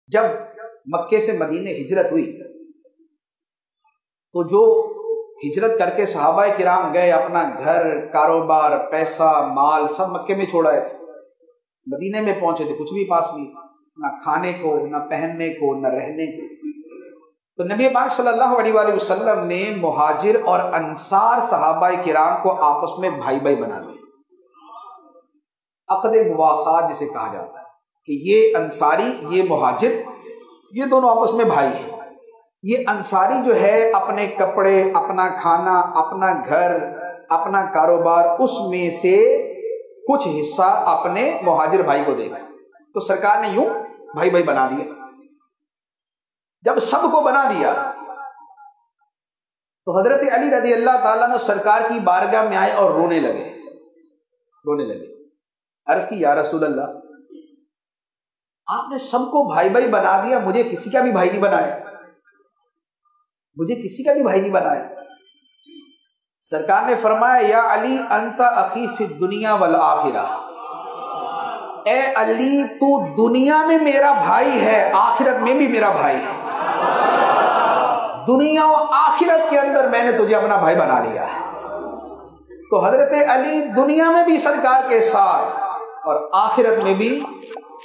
جب مکے سے مدینے ہجرت ہوئی تو جو ہجرت کر کے صحابہ کرام گئے، اپنا گھر، کاروبار، پیسہ، مال سب مکے میں چھوڑ آئے تھے، مدینے میں پہنچے تھے، کچھ بھی پاس نہیں تھا، نہ کھانے کو، نہ پہننے کو، نہ رہنے کو۔ تو نبی پاک صلی اللہ علیہ وآلہ وسلم نے مہاجر اور انصار صحابہ کرام کو آپس میں بھائی بھائی بنا دیا، عقد مواخات جسے کہا جاتا ہے کہ یہ انصاری، یہ مہاجر، یہ دونوں آپس میں بھائی ہیں۔ یہ انصاری جو ہے اپنے کپڑے، اپنا کھانا، اپنا گھر، اپنا کاروبار، اس میں سے کچھ حصہ اپنے مہاجر بھائی کو دے گا۔ تو سرکار نے یوں بھائی بھائی بنا دیا۔ جب سب کو بنا دیا تو حضرت علی رضی اللہ تعالیٰ نے سرکار کی بارگاہ میں آئے اور رونے لگے۔ عرض کی یا رسول اللہ، آپ نے سب کو بھائی بھائی بنا دیا، مجھے کسی کا بھی بھائی نہیں بنایا، مجھے کسی کا بھی بھائی نہیں بنایا۔ سرکار نے فرمایا یا علی انت اخی فی الدنیا والآخرہ، اے علی تو دنیا میں میرا بھائی ہے، آخرت میں بھی میرا بھائی ہے۔ دنیا و آخرت کے اندر میں نے تجھے اپنا بھائی بنا لیا ہے۔ تو حضرت علی دنیا میں بھی سرکار کے ساتھ اور آخرت میں بھی